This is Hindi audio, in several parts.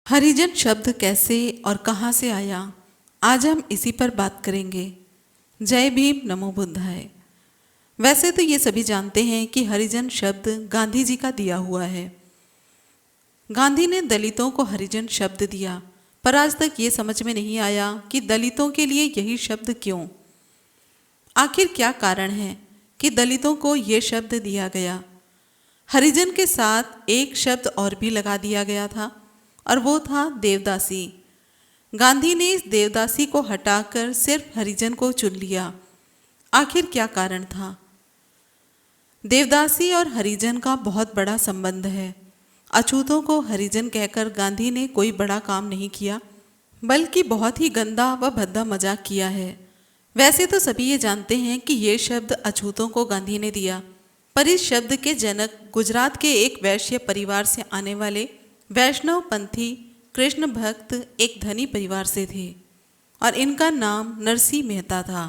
हरिजन शब्द कैसे और कहाँ से आया, आज हम इसी पर बात करेंगे। जय भीम, नमो बुद्धाय। वैसे तो ये सभी जानते हैं कि हरिजन शब्द गांधी जी का दिया हुआ है। गांधी ने दलितों को हरिजन शब्द दिया, पर आज तक ये समझ में नहीं आया कि दलितों के लिए यही शब्द क्यों। आखिर क्या कारण है कि दलितों को ये शब्द दिया गया। हरिजन के साथ एक शब्द और भी लगा दिया गया था और वो था देवदासी। गांधी ने इस देवदासी को हटाकर सिर्फ हरिजन को चुन लिया। आखिर क्या कारण था। देवदासी और हरिजन का बहुत बड़ा संबंध है। अछूतों को हरिजन कहकर गांधी ने कोई बड़ा काम नहीं किया, बल्कि बहुत ही गंदा व भद्दा मजाक किया है। वैसे तो सभी ये जानते हैं कि ये शब्द अछूतों को गांधी ने दिया, पर इस शब्द के जनक गुजरात के एक वैश्य परिवार से आने वाले वैष्णव पंथी कृष्ण भक्त एक धनी परिवार से थे और इनका नाम नरसिंह मेहता था।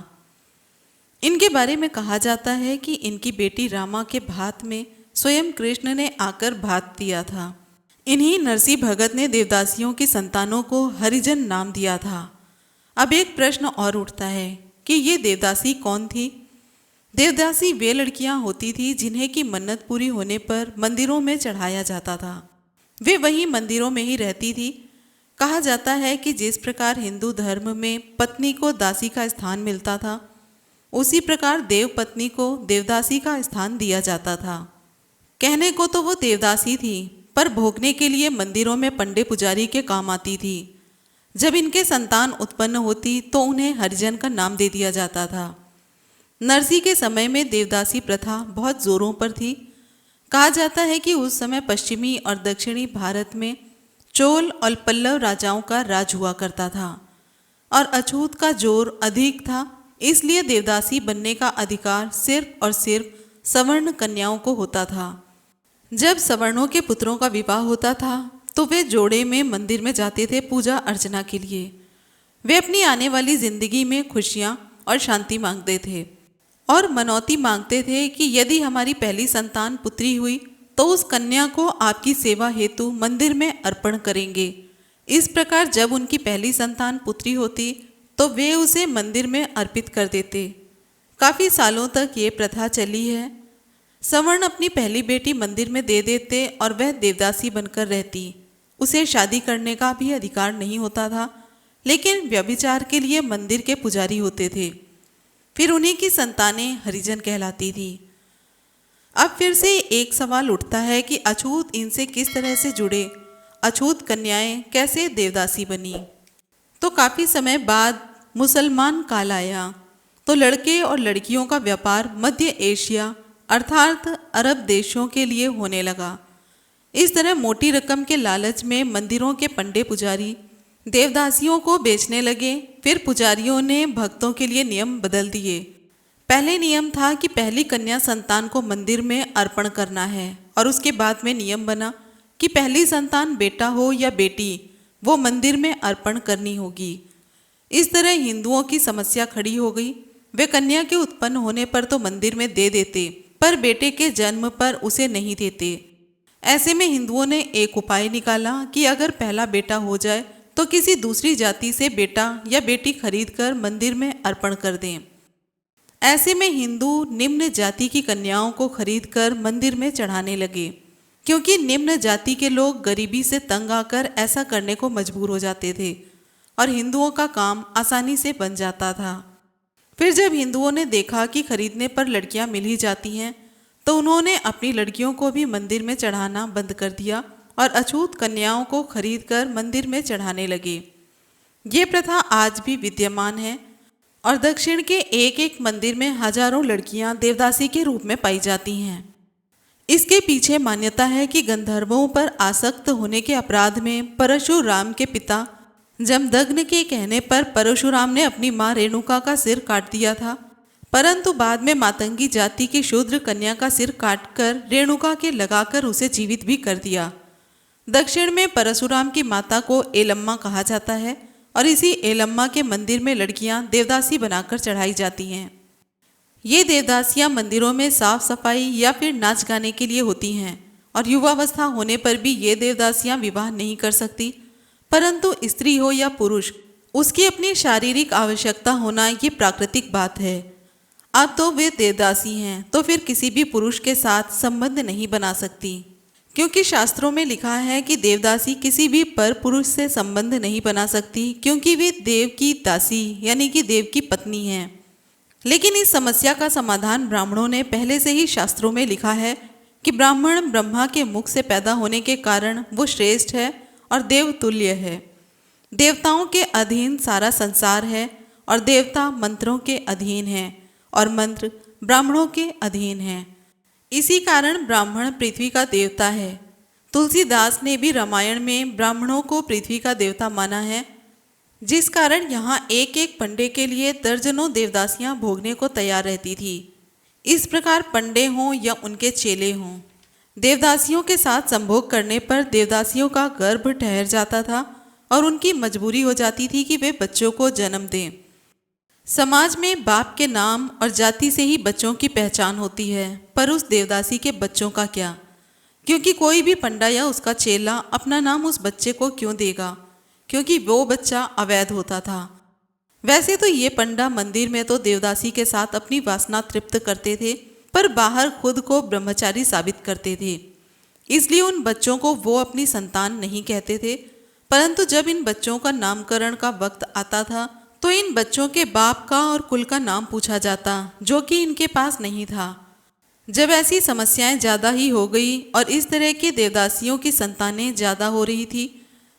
इनके बारे में कहा जाता है कि इनकी बेटी रामा के भात में स्वयं कृष्ण ने आकर भात दिया था। इन्हीं नरसिंह भगत ने देवदासियों की संतानों को हरिजन नाम दिया था। अब एक प्रश्न और उठता है कि ये देवदासी कौन थी। देवदासी वे लड़कियां होती थी जिन्हें की मन्नत पूरी होने पर मंदिरों में चढ़ाया जाता था। वे वहीं मंदिरों में ही रहती थी। कहा जाता है कि जिस प्रकार हिंदू धर्म में पत्नी को दासी का स्थान मिलता था, उसी प्रकार देव पत्नी को देवदासी का स्थान दिया जाता था। कहने को तो वो देवदासी थी, पर भोगने के लिए मंदिरों में पंडे पुजारी के काम आती थी। जब इनके संतान उत्पन्न होती तो उन्हें हरिजन का नाम दे दिया जाता था। नरसिंह के समय में देवदासी प्रथा बहुत जोरों पर थी। कहा जाता है कि उस समय पश्चिमी और दक्षिणी भारत में चोल और पल्लव राजाओं का राज हुआ करता था और अछूत का जोर अधिक था, इसलिए देवदासी बनने का अधिकार सिर्फ और सिर्फ सवर्ण कन्याओं को होता था। जब सवर्णों के पुत्रों का विवाह होता था तो वे जोड़े में मंदिर में जाते थे पूजा अर्चना के लिए। वे अपनी आने वाली जिंदगी में खुशियाँ और शांति मांगते थे और मनौती मांगते थे कि यदि हमारी पहली संतान पुत्री हुई तो उस कन्या को आपकी सेवा हेतु मंदिर में अर्पण करेंगे। इस प्रकार जब उनकी पहली संतान पुत्री होती तो वे उसे मंदिर में अर्पित कर देते। काफ़ी सालों तक ये प्रथा चली है। सवर्ण अपनी पहली बेटी मंदिर में दे देते और वह देवदासी बनकर रहती। उसे शादी करने का भी अधिकार नहीं होता था, लेकिन व्यभिचार के लिए मंदिर के पुजारी होते थे। फिर उन्हीं की संतानें हरिजन कहलाती थी। अब फिर से एक सवाल उठता है कि अछूत इनसे किस तरह से जुड़े, अछूत कन्याएं कैसे देवदासी बनी। तो काफ़ी समय बाद मुसलमान काल आया तो लड़के और लड़कियों का व्यापार मध्य एशिया अर्थात अरब देशों के लिए होने लगा। इस तरह मोटी रकम के लालच में मंदिरों के पंडे पुजारी देवदासियों को बेचने लगे। फिर पुजारियों ने भक्तों के लिए नियम बदल दिए। पहले नियम था कि पहली कन्या संतान को मंदिर में अर्पण करना है और उसके बाद में नियम बना कि पहली संतान बेटा हो या बेटी, वो मंदिर में अर्पण करनी होगी। इस तरह हिंदुओं की समस्या खड़ी हो गई। वे कन्या के उत्पन्न होने पर तो मंदिर में दे देते, पर बेटे के जन्म पर उसे नहीं देते। ऐसे में हिंदुओं ने एक उपाय निकाला कि अगर पहला बेटा हो जाए तो किसी दूसरी जाति से बेटा या बेटी खरीद कर मंदिर में अर्पण कर दें। ऐसे में हिंदू निम्न जाति की कन्याओं को खरीदकर मंदिर में चढ़ाने लगे, क्योंकि निम्न जाति के लोग गरीबी से तंग आकर ऐसा करने को मजबूर हो जाते थे और हिंदुओं का काम आसानी से बन जाता था। फिर जब हिंदुओं ने देखा कि खरीदने पर लड़कियां मिल ही जाती हैं, तो उन्होंने अपनी लड़कियों को भी मंदिर में चढ़ाना बंद कर दिया और अछूत कन्याओं को खरीदकर मंदिर में चढ़ाने लगे। ये प्रथा आज भी विद्यमान है और दक्षिण के एक एक मंदिर में हजारों लड़कियां देवदासी के रूप में पाई जाती हैं। इसके पीछे मान्यता है कि गंधर्वों पर आसक्त होने के अपराध में परशुराम के पिता जमदग्नि के कहने पर परशुराम ने अपनी मां रेणुका का सिर काट दिया था, परंतु बाद में मातंगी जाति की शूद्र कन्या का सिर काटकर रेणुका के लगाकर उसे जीवित भी कर दिया। दक्षिण में परशुराम की माता को एलम्मा कहा जाता है और इसी एलम्मा के मंदिर में लड़कियां देवदासी बनाकर चढ़ाई जाती हैं। ये देवदासियां मंदिरों में साफ सफाई या फिर नाच गाने के लिए होती हैं और युवावस्था होने पर भी ये देवदासियां विवाह नहीं कर सकती। परंतु स्त्री हो या पुरुष, उसकी अपनी शारीरिक आवश्यकता होना ये प्राकृतिक बात है। अब तो वे देवदासी हैं तो फिर किसी भी पुरुष के साथ संबंध नहीं बना सकती, क्योंकि शास्त्रों में लिखा है कि देवदासी किसी भी पर पुरुष से संबंध नहीं बना सकती, क्योंकि वे देव की दासी यानी कि देव की पत्नी हैं। लेकिन इस समस्या का समाधान ब्राह्मणों ने पहले से ही शास्त्रों में लिखा है कि ब्राह्मण ब्रह्मा के मुख से पैदा होने के कारण वो श्रेष्ठ है और देव तुल्य है। देवताओं के अधीन सारा संसार है और देवता मंत्रों के अधीन है और मंत्र ब्राह्मणों के अधीन है। इसी कारण ब्राह्मण पृथ्वी का देवता है। तुलसीदास ने भी रामायण में ब्राह्मणों को पृथ्वी का देवता माना है, जिस कारण यहाँ एक एक पंडे के लिए दर्जनों देवदासियाँ भोगने को तैयार रहती थी। इस प्रकार पंडे हों या उनके चेले हों, देवदासियों के साथ संभोग करने पर देवदासियों का गर्भ ठहर जाता था और उनकी मजबूरी हो जाती थी कि वे बच्चों को जन्म दें। समाज में बाप के नाम और जाति से ही बच्चों की पहचान होती है, पर उस देवदासी के बच्चों का क्या? क्योंकि कोई भी पंडा या उसका चेला अपना नाम उस बच्चे को क्यों देगा, क्योंकि वो बच्चा अवैध होता था। वैसे तो ये पंडा मंदिर में तो देवदासी के साथ अपनी वासना तृप्त करते थे, पर बाहर खुद को ब्रह्मचारी साबित करते थे। इसलिए उन बच्चों को वो अपनी संतान नहीं कहते थे। परंतु जब इन बच्चों का नामकरण का वक्त आता था तो इन बच्चों के बाप का और कुल का नाम पूछा जाता, जो कि इनके पास नहीं था। जब ऐसी समस्याएं ज़्यादा ही हो गई और इस तरह की देवदासियों की संतानें ज़्यादा हो रही थी,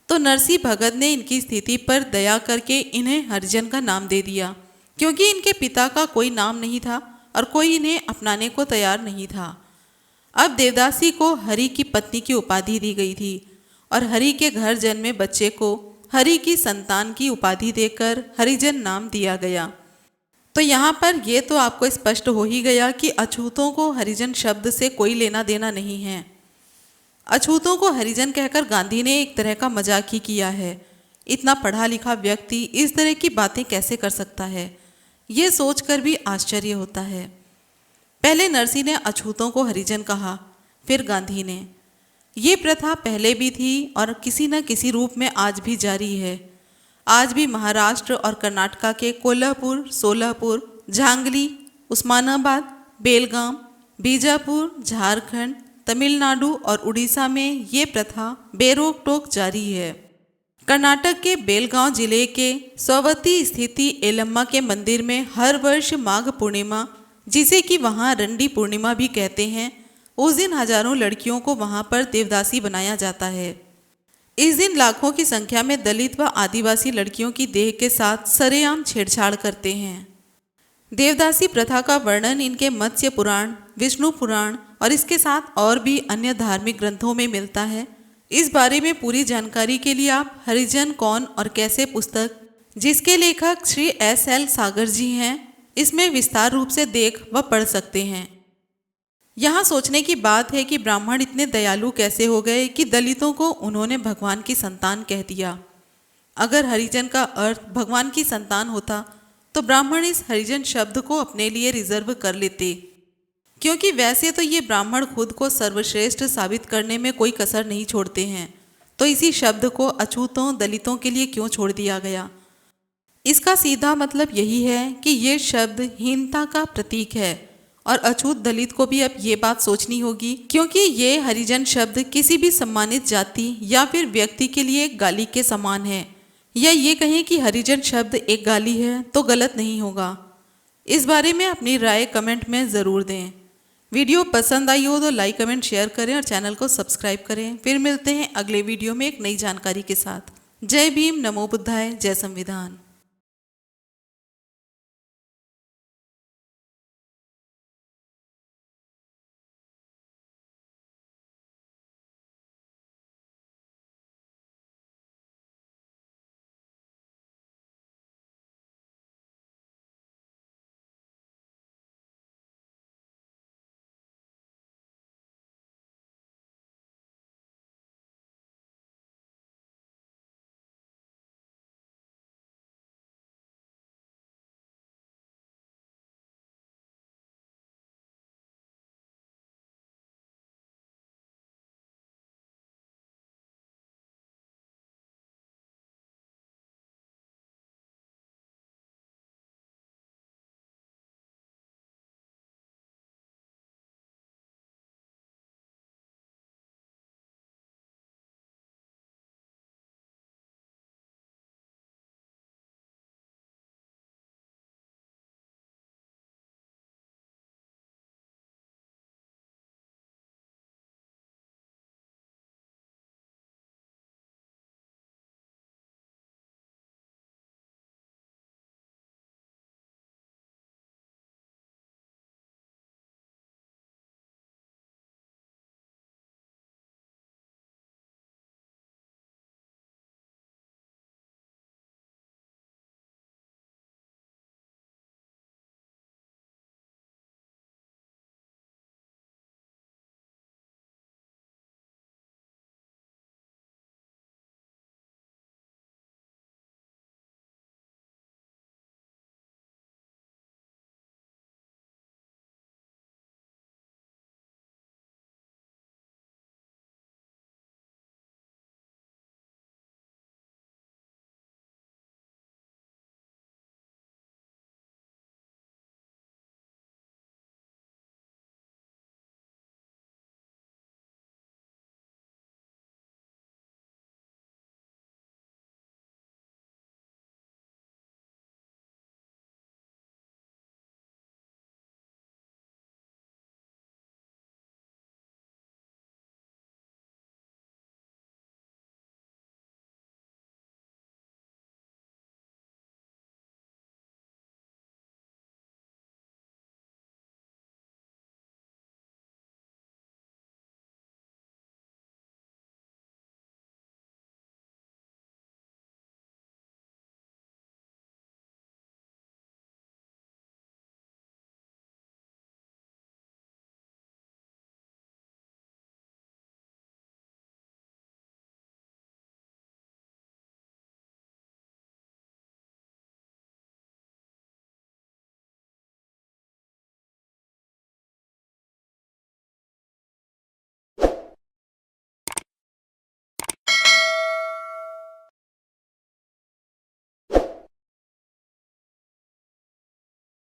तो नरसी भगत ने इनकी स्थिति पर दया करके इन्हें हरिजन का नाम दे दिया, क्योंकि इनके पिता का कोई नाम नहीं था और कोई इन्हें अपनाने को तैयार नहीं था। अब देवदासी को हरि की पत्नी की उपाधि दी गई थी और हरि के घर जन्मे बच्चे को हरि की संतान की उपाधि देकर हरिजन नाम दिया गया। तो यहाँ पर ये तो आपको स्पष्ट हो ही गया कि अछूतों को हरिजन शब्द से कोई लेना देना नहीं है। अछूतों को हरिजन कहकर गांधी ने एक तरह का मजाक ही किया है। इतना पढ़ा लिखा व्यक्ति इस तरह की बातें कैसे कर सकता है, ये सोचकर भी आश्चर्य होता है। पहले नरसी ने अछूतों को हरिजन कहा, फिर गांधी ने। ये प्रथा पहले भी थी और किसी न किसी रूप में आज भी जारी है। आज भी महाराष्ट्र और कर्नाटका के कोल्हापुर, सोलापुर, झांगली, उस्मानाबाद, बेलगाम, बीजापुर, झारखंड, तमिलनाडु और उड़ीसा में ये प्रथा बेरोक टोक जारी है। कर्नाटक के बेलगांव जिले के सोवती स्थित एलम्मा के मंदिर में हर वर्ष माघ पूर्णिमा, जिसे कि वहाँ रंडी पूर्णिमा भी कहते हैं, उस दिन हजारों लड़कियों को वहाँ पर देवदासी बनाया जाता है। इस दिन लाखों की संख्या में दलित व आदिवासी लड़कियों की देह के साथ सरेआम छेड़छाड़ करते हैं। देवदासी प्रथा का वर्णन इनके मत्स्य पुराण, विष्णु पुराण और इसके साथ और भी अन्य धार्मिक ग्रंथों में मिलता है। इस बारे में पूरी जानकारी के लिए आप हरिजन कौन और कैसे पुस्तक, जिसके लेखक श्री S.L. सागर जी हैं, इसमें विस्तार रूप से देख व पढ़ सकते हैं। यहाँ सोचने की बात है कि ब्राह्मण इतने दयालु कैसे हो गए कि दलितों को उन्होंने भगवान की संतान कह दिया। अगर हरिजन का अर्थ भगवान की संतान होता तो ब्राह्मण इस हरिजन शब्द को अपने लिए रिजर्व कर लेते, क्योंकि वैसे तो ये ब्राह्मण खुद को सर्वश्रेष्ठ साबित करने में कोई कसर नहीं छोड़ते हैं, तो इसी शब्द को अछूतों दलितों के लिए क्यों छोड़ दिया गया? इसका सीधा मतलब यही है कि ये शब्द हीनता का प्रतीक है और अछूत दलित को भी अब ये बात सोचनी होगी, क्योंकि ये हरिजन शब्द किसी भी सम्मानित जाति या फिर व्यक्ति के लिए एक गाली के समान है। या ये कहें कि हरिजन शब्द एक गाली है तो गलत नहीं होगा। इस बारे में अपनी राय कमेंट में ज़रूर दें। वीडियो पसंद आई हो तो लाइक कमेंट शेयर करें और चैनल को सब्सक्राइब करें। फिर मिलते हैं अगले वीडियो में एक नई जानकारी के साथ। जय भीम, नमो बुद्धाय, जय संविधान।